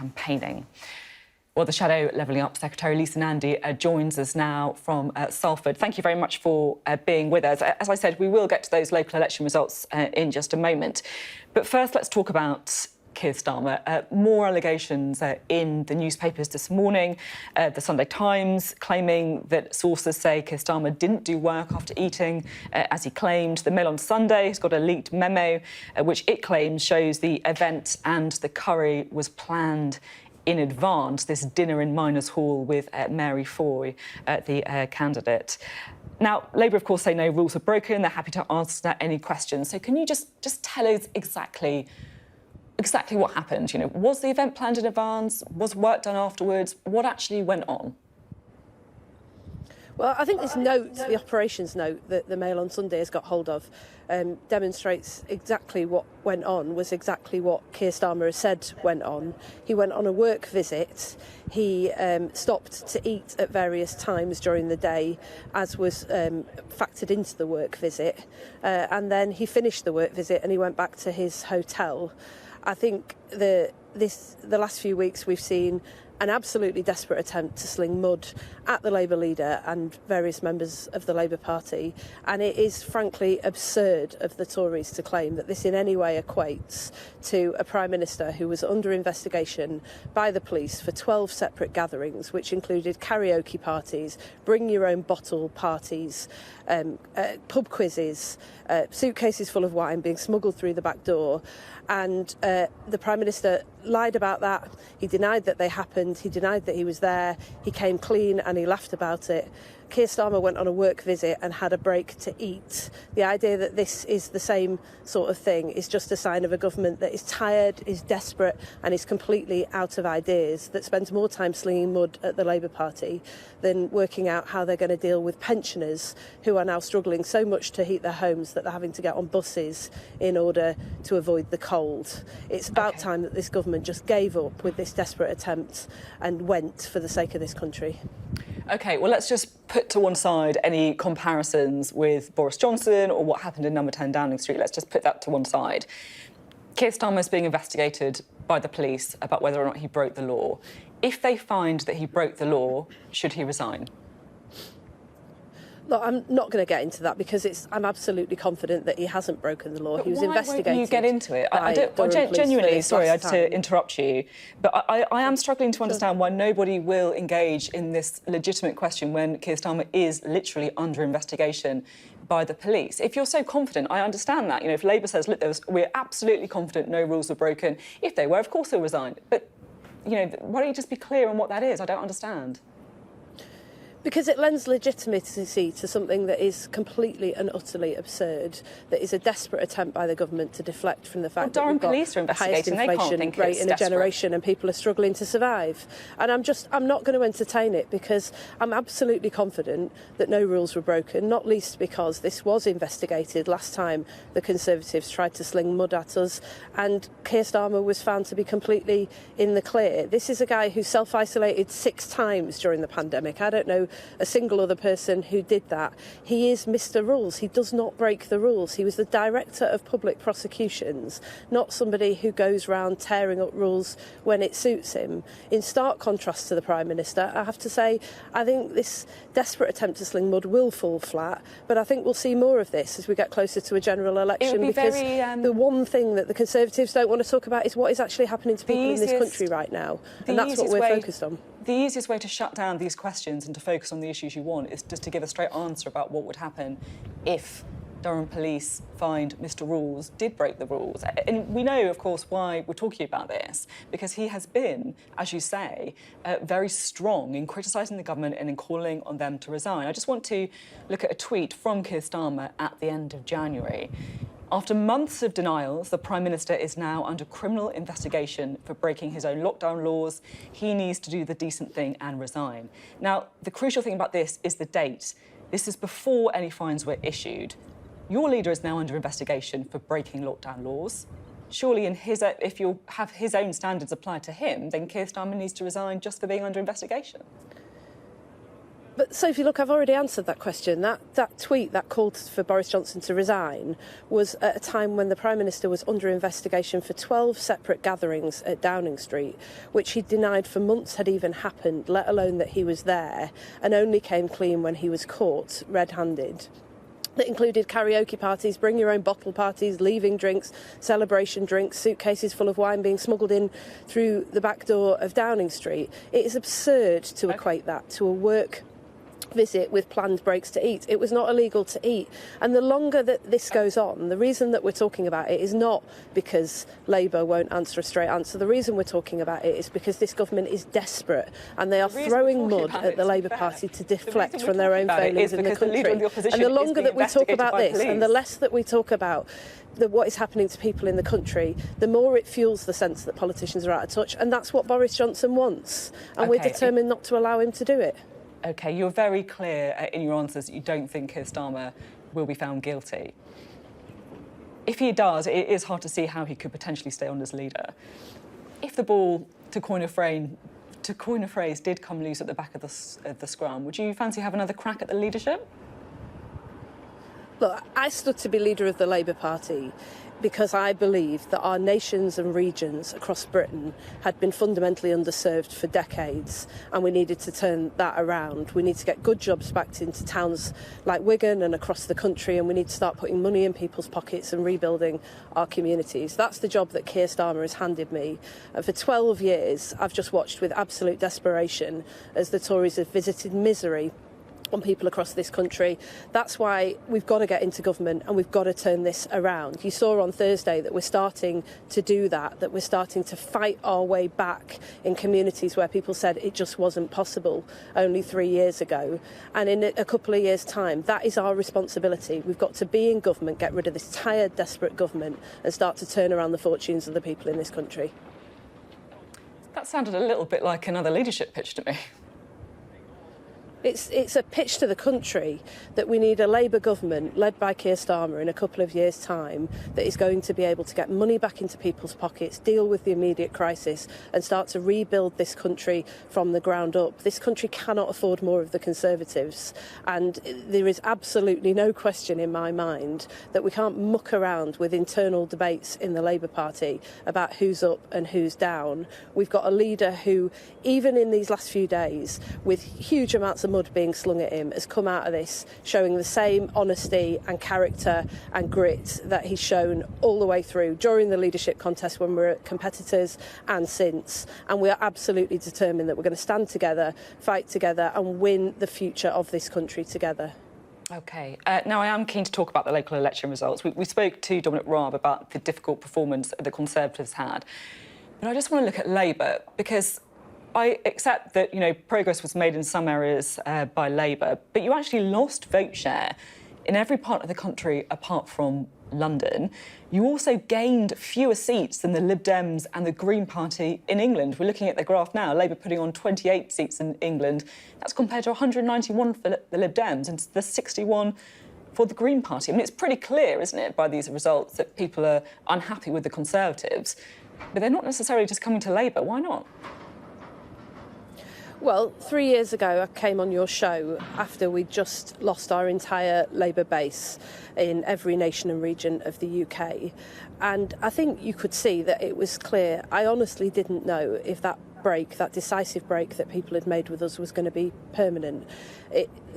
campaigning. Well, the Shadow Levelling Up Secretary, Lisa Nandy, joins us now from Salford. Thank you very much for being with us. As I said, we will get to those local election results in just a moment. But first, let's talk about Keir Starmer. More allegations in the newspapers this morning. The Sunday Times claiming that sources say Keir Starmer didn't do work after eating, as he claimed. The Mail on Sunday has got a leaked memo, which it claims shows the event and the curry was planned in advance, this dinner in Miners Hall with Mary Foy, the candidate. Now, Labour, of course, say no rules are broken. They're happy to answer any questions. So can you just tell us exactly what happened? You know, was the event planned in advance? Was work done afterwards? What actually went on? Well, I think this note, the operations note that the Mail on Sunday has got hold of, demonstrates exactly what went on, was exactly what Keir Starmer has said went on. He went on a work visit. He stopped to eat at various times during the day, as was factored into the work visit. And then he finished the work visit and he went back to his hotel. I think the last few weeks we've seen an absolutely desperate attempt to sling mud at the Labour leader and various members of the Labour Party, and it is frankly absurd of the Tories to claim that this in any way equates to a Prime Minister who was under investigation by the police for 12 separate gatherings, which included karaoke parties, bring your own bottle parties, pub quizzes, suitcases full of wine being smuggled through the back door. And the Prime Minister lied about that. He denied that they happened. He denied that he was there. He came clean and he laughed about it. Keir Starmer went on a work visit and had a break to eat. The idea that this is the same sort of thing is just a sign of a government that is tired, is desperate and is completely out of ideas, that spends more time slinging mud at the Labour Party than working out how they're going to deal with pensioners who are now struggling so much to heat their homes that they're having to get on buses in order to avoid the cold. It's about time that this government just gave up with this desperate attempt and went for the sake of this country. OK, well, let's just put to one side any comparisons with Boris Johnson or what happened in number 10 Downing Street. Let's just put that to one side. Keir Starmer is being investigated by the police about whether or not he broke the law. If they find that he broke the law, should he resign? Look, I'm not going to get into that because I'm absolutely confident that he hasn't broken the law. But he was why investigated. Won't you get into it? I genuinely, sorry, I had to interrupt you, but I am struggling to understand why nobody will engage in this legitimate question when Keir Starmer is literally under investigation by the police. If you're so confident, I understand that. You know, if Labour says, look, we're absolutely confident no rules were broken. If they were, of course he'll resign. But, you know, why don't you just be clear on what that is? I don't understand. Because it lends legitimacy to something that is completely and utterly absurd, that is a desperate attempt by the government to deflect from the fact that we've got the highest inflation rate in a generation and people are struggling to survive. And I'm not going to entertain it because I'm absolutely confident that no rules were broken, not least because this was investigated last time the Conservatives tried to sling mud at us and Keir Starmer was found to be completely in the clear. This is a guy who self-isolated 6 times during the pandemic. I don't know a single other person who did that. He is Mr. Rules. He does not break the rules. He was the Director of Public Prosecutions, not somebody who goes round tearing up rules when it suits him. In stark contrast to the Prime Minister, I have to say, I think this desperate attempt to sling mud will fall flat, but I think we'll see more of this as we get closer to a general election because the one thing that the Conservatives don't want to talk about is what is actually happening to people in this country right now, and that's what we're focused on. The easiest way to shut down these questions and to focus on the issues you want is just to give a straight answer about what would happen if Durham police find Mr. Rules did break the rules. And we know, of course, why we're talking about this, because he has been, as you say, very strong in criticising the government and in calling on them to resign. I just want to look at a tweet from Keir Starmer at the end of January. After months of denials, the Prime Minister is now under criminal investigation for breaking his own lockdown laws. He needs to do the decent thing and resign. Now, the crucial thing about this is the date. This is before any fines were issued. Your leader is now under investigation for breaking lockdown laws. Surely, if you have his own standards applied to him, then Keir Starmer needs to resign just for being under investigation. But Sophie, look, I've already answered that question. That tweet that called for Boris Johnson to resign was at a time when the Prime Minister was under investigation for 12 separate gatherings at Downing Street, which he denied for months had even happened, let alone that he was there, and only came clean when he was caught red-handed. That included karaoke parties, bring your own bottle parties, leaving drinks, celebration drinks, suitcases full of wine being smuggled in through the back door of Downing Street. It is absurd to equate that to a work visit with planned breaks to eat. It was not illegal to eat. And the longer that this goes on, the reason that we're talking about it is not because Labour won't answer a straight answer. The reason we're talking about it is because this government is desperate and they are throwing mud at the Labour Party to deflect from their own failings in the country. And the longer that we talk about this and the less that we talk about what is happening to people in the country, the more it fuels the sense that politicians are out of touch. And that's what Boris Johnson wants. And we're determined not to allow him to do it. OK, you're very clear in your answers that you don't think Keir Starmer will be found guilty. If he does, it is hard to see how he could potentially stay on as leader. If the ball, to coin a phrase, did come loose at the back of the scrum, would you fancy having another crack at the leadership? Look, I stood to be leader of the Labour Party because I believe that our nations and regions across Britain had been fundamentally underserved for decades, and we needed to turn that around. We need to get good jobs back into towns like Wigan and across the country, and we need to start putting money in people's pockets and rebuilding our communities. That's the job that Keir Starmer has handed me. And for 12 years, I've just watched with absolute desperation as the Tories have visited misery on people across this country. That's why we've got to get into government and we've got to turn this around. You saw on Thursday that we're starting to do that we're starting to fight our way back in communities where people said it just wasn't possible only 3 years ago. And in a couple of years' time, that is our responsibility. We've got to be in government, get rid of this tired, desperate government and start to turn around the fortunes of the people in this country. That sounded a little bit like another leadership pitch to me. It's a pitch to the country that we need a Labour government led by Keir Starmer in a couple of years' time that is going to be able to get money back into people's pockets, deal with the immediate crisis and start to rebuild this country from the ground up. This country cannot afford more of the Conservatives, and there is absolutely no question in my mind that we can't muck around with internal debates in the Labour Party about who's up and who's down. We've got a leader who, even in these last few days, with huge amounts of mud being slung at him, has come out of this showing the same honesty and character and grit that he's shown all the way through during the leadership contest when we were competitors and since. And we are absolutely determined that we're going to stand together, fight together and win the future of this country together. OK. Now, I am keen to talk about the local election results. We spoke to Dominic Raab about the difficult performance the Conservatives had. But I just want to look at Labour because I accept that, progress was made in some areas by Labour, but you actually lost vote share in every part of the country apart from London. You also gained fewer seats than the Lib Dems and the Green Party in England. We're looking at the graph now. Labour putting on 28 seats in England. That's compared to 191 for the Lib Dems and the 61 for the Green Party. I mean, it's pretty clear, isn't it, by these results that people are unhappy with the Conservatives, but they're not necessarily just coming to Labour. Why not? Well, 3 years ago, I came on your show after we'd just lost our entire Labour base in every nation and region of the UK. And I think you could see that it was clear. I honestly didn't know if that decisive break that people had made with us was going to be permanent.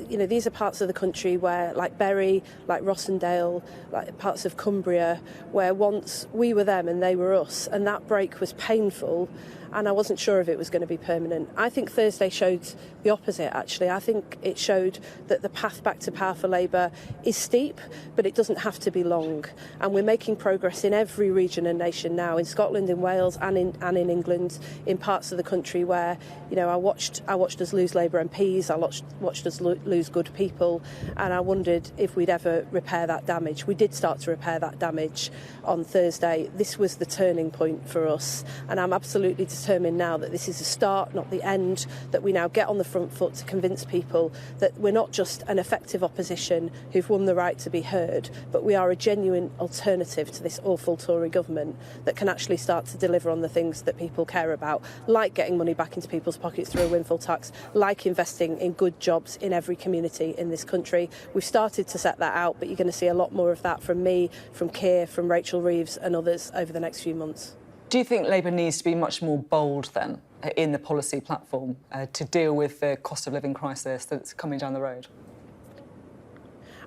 These are parts of the country where, like Bury, like Rossendale, like parts of Cumbria, where once we were them and they were us, and that break was painful, and I wasn't sure if it was going to be permanent. I think Thursday showed the opposite, actually. I think it showed that the path back to power for Labour is steep, but it doesn't have to be long. And we're making progress in every region and nation now, in Scotland, in Wales and in England, in parts of the country where, I watched us lose Labour MPs, I watched us lose good people, and I wondered if we'd ever repair that damage. We did start to repair that damage on Thursday. This was the turning point for us, and I'm absolutely determined now that this is a start, not the end, that we now get on the front foot to convince people that we're not just an effective opposition who've won the right to be heard, but we are a genuine alternative to this awful Tory government that can actually start to deliver on the things that people care about, like like getting money back into people's pockets through a windfall tax, like investing in good jobs in every community in this country. We've started to set that out, but you're going to see a lot more of that from me, from Keir, from Rachel Reeves and others over the next few months. Do you think Labour needs to be much more bold then in the policy platform to deal with the cost of living crisis that's coming down the road?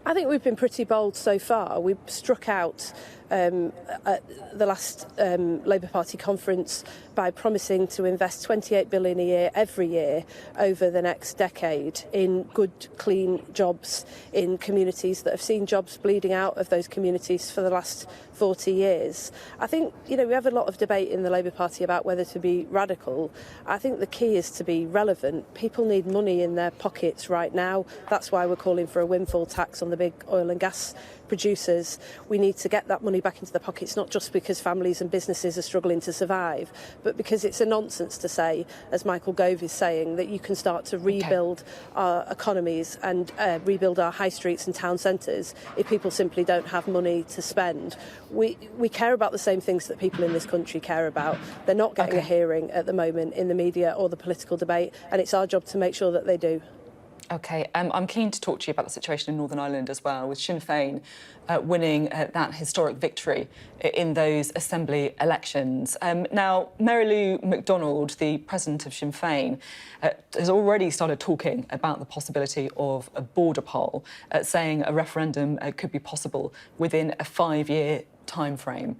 I think we've been pretty bold so far. We struck out at the last Labour Party conference by promising to invest £28 billion a year every year over the next decade in good, clean jobs in communities that have seen jobs bleeding out of those communities for the last 40 years. I think, we have a lot of debate in the Labour Party about whether to be radical. I think the key is to be relevant. People need money in their pockets right now. That's why we're calling for a windfall tax on the big oil and gas producers. We need to get that money back into the pockets, not just because families and businesses are struggling to survive, but because it's a nonsense to say, as Michael Gove is saying, that you can start to rebuild our economies and rebuild our high streets and town centres if people simply don't have money to spend. We care about the same things that people in this country care about. They're not getting a hearing at the moment in the media or the political debate, and it's our job to make sure that they do. OK, I'm keen to talk to you about the situation in Northern Ireland as well, with Sinn Féin winning that historic victory in those Assembly elections. Now, Mary Lou McDonald, the president of Sinn Féin, has already started talking about the possibility of a border poll, saying a referendum could be possible within a 5-year timeframe.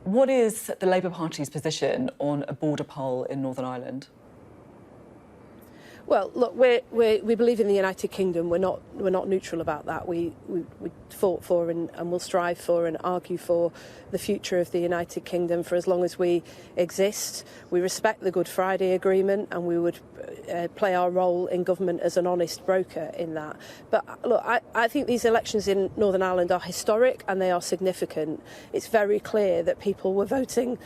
What is the Labour Party's position on a border poll in Northern Ireland? Well, look, we believe in the United Kingdom. We're not neutral about that. We fought for and will strive for and argue for the future of the United Kingdom for as long as we exist. We respect the Good Friday Agreement, and we would play our role in government as an honest broker in that. But look, I think these elections in Northern Ireland are historic and they are significant. It's very clear that people were voting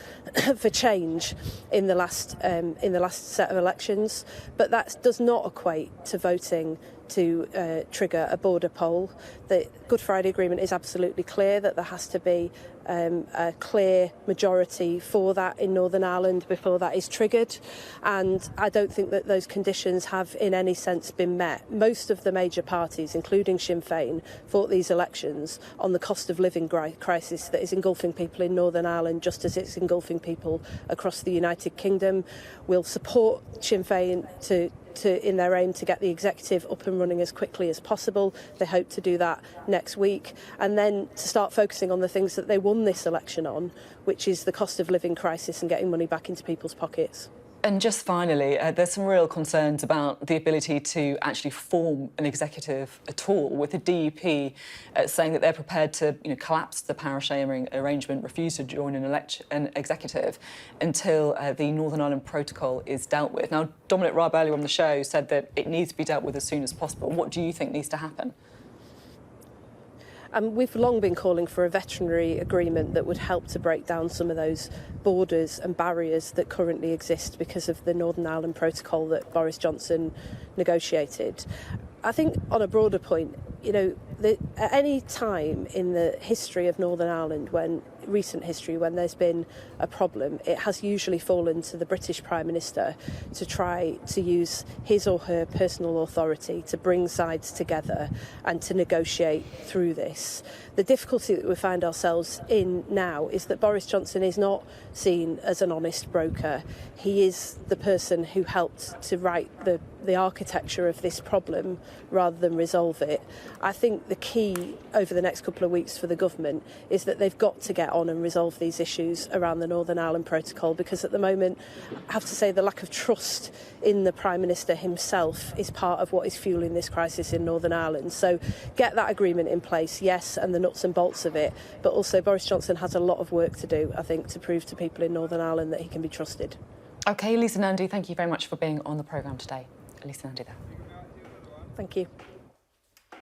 for change in the last set of elections, but that does not equate to voting to trigger a border poll. The Good Friday Agreement is absolutely clear that there has to be a clear majority for that in Northern Ireland before that is triggered, and I don't think that those conditions have in any sense been met. Most of the major parties, including Sinn Féin, fought these elections on the cost of living crisis that is engulfing people in Northern Ireland just as it's engulfing people across the United Kingdom. We'll support Sinn Féin in their aim to get the executive up and running as quickly as possible. They hope to do that next week, and then to start focusing on the things that they won this election on, which is the cost of living crisis and getting money back into people's pockets. And just finally, there's some real concerns about the ability to actually form an executive at all, with the DUP saying that they're prepared to collapse the power sharing arrangement, refuse to join an executive until the Northern Ireland Protocol is dealt with. Now, Dominic Raab earlier on the show said that it needs to be dealt with as soon as possible. What do you think needs to happen? We've long been calling for a veterinary agreement that would help to break down some of those borders and barriers that currently exist because of the Northern Ireland Protocol that Boris Johnson negotiated. I think on a broader point, at any time in the history of Northern Ireland, recent history, when there's been a problem, it has usually fallen to the British Prime Minister to try to use his or her personal authority to bring sides together and to negotiate through this. The difficulty that we find ourselves in now is that Boris Johnson is not seen as an honest broker. He is the person who helped to write the architecture of this problem rather than resolve it. I think the key over the next couple of weeks for the government is that they've got to get on and resolve these issues around the Northern Ireland Protocol, because at the moment, I have to say, the lack of trust in the Prime Minister himself is part of what is fueling this crisis in Northern Ireland. So get that agreement in place, yes, and the nuts and bolts of it, but also Boris Johnson has a lot of work to do, I think, to prove to people in Northern Ireland that he can be trusted. OK, Lisa Nandy, thank you very much for being on the programme today. Lisa Nandy there. Thank you.